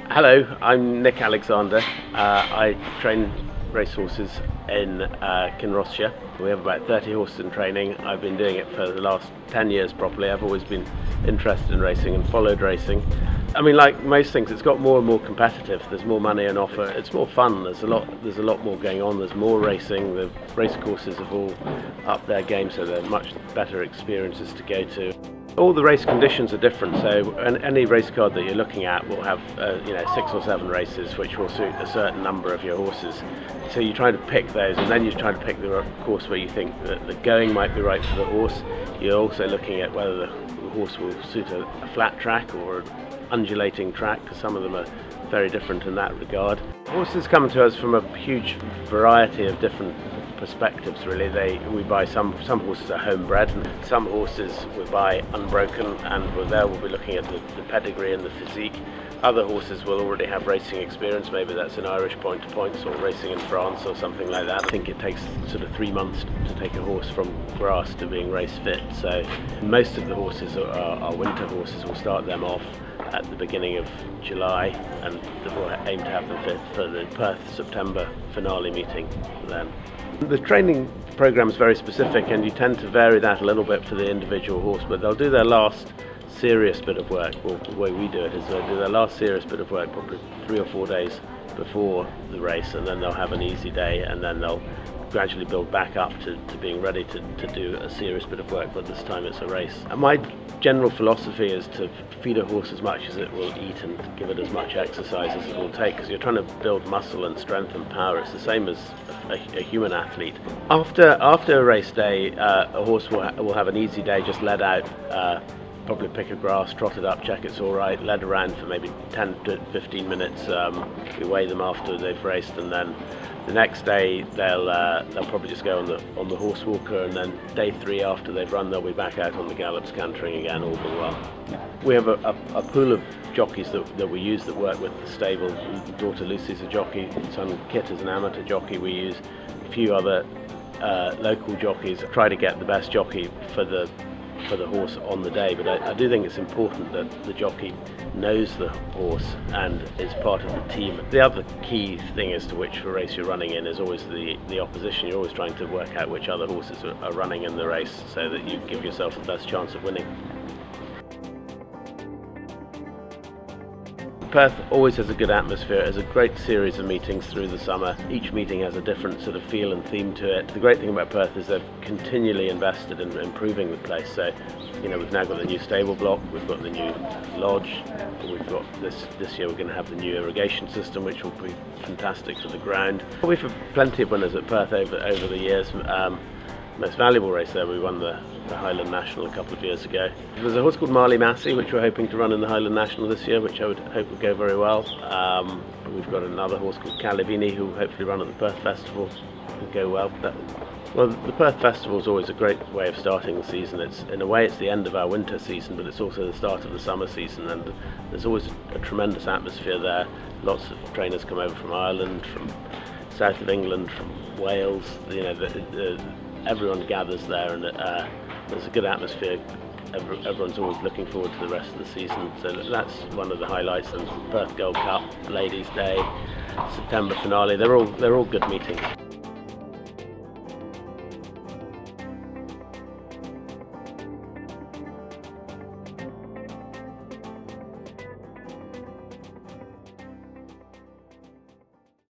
Hello, I'm Nick Alexander. I train racehorses in Kinneston. We have about 30 horses in training. I've been doing it for the last 10 years properly. I've always been interested in racing and followed racing. I mean, like most things, it's got more and more competitive. There's more money on offer. It's more fun. There's a lot more going on. There's more racing. The race courses have all upped their game, so they're much better experiences to go to. All the race conditions are different, so any race card that you're looking at will have 6 or 7 races which will suit a certain number of your horses. So you try to pick those, and then you try to pick the course where you think that the going might be right for the horse. You're also looking at whether the horse will suit a flat track or an undulating track, because some of them are very different in that regard. Horses come to us from a huge variety of different perspectives, really. We buy some horses are homebred, and some horses we buy unbroken, and we'll be looking at the pedigree and the physique. Other horses will already have racing experience. Maybe that's an Irish point to points or racing in France or something like that. I think it takes sort of 3 months to take a horse from grass to being race fit. So most of the horses are winter horses. We'll start them off at the beginning of July, and we'll aim to have them fit for the Perth September finale meeting then. The training program is very specific, and you tend to vary that a little bit for the individual horse, but they'll do their last serious bit of work. Well, the way we do it is they'll do their last serious bit of work probably 3 or 4 days before the race, and then they'll have an easy day, and then they'll gradually build back up to being ready to do a serious bit of work, but this time it's a race. And my general philosophy is to feed a horse as much as it will eat and give it as much exercise as it will take, because you're trying to build muscle and strength and power. It's the same as a human athlete. After a race day, a horse will have an easy day, just led out, probably pick a grass, trot it up, check it's all right, led around for maybe 10 to 15 minutes. We weigh them after they've raced, and then the next day they'll probably just go on the horse walker, and then day 3 after they've run, they'll be back out on the gallops cantering again, all being well. We have a pool of jockeys that we use that work with the stable. Daughter Lucy's a jockey, son Kit is an amateur jockey. We use a few other local jockeys, try to get the best jockey for the horse on the day, but I do think it's important that the jockey knows the horse and is part of the team. The other key thing as to which race you're running in is always the opposition. You're always trying to work out which other horses are running in the race so that you give yourself the best chance of winning. Perth always has a good atmosphere. It has a great series of meetings through the summer. Each meeting has a different sort of feel and theme to it. The great thing about Perth is they've continually invested in improving the place. So, we've now got the new stable block, we've got the new lodge, we've got this year we're going to have the new irrigation system, which will be fantastic for the ground. We've had plenty of winners at Perth over the years. Most valuable race there, we won the Highland National a couple of years ago. There's a horse called Marley Massey, which we're hoping to run in the Highland National this year, which I would hope would go very well. We've got another horse called Calavini, who will hopefully run at the Perth Festival and go well. Well, the Perth Festival is always a great way of starting the season. In a way, it's the end of our winter season, but it's also the start of the summer season, and there's always a tremendous atmosphere there. Lots of trainers come over from Ireland, from south of England, from Wales. Everyone gathers there, and there's a good atmosphere. Everyone's always looking forward to the rest of the season, so that's one of the highlights. And Perth Gold Cup, Ladies' Day, September finale, they're all good meetings.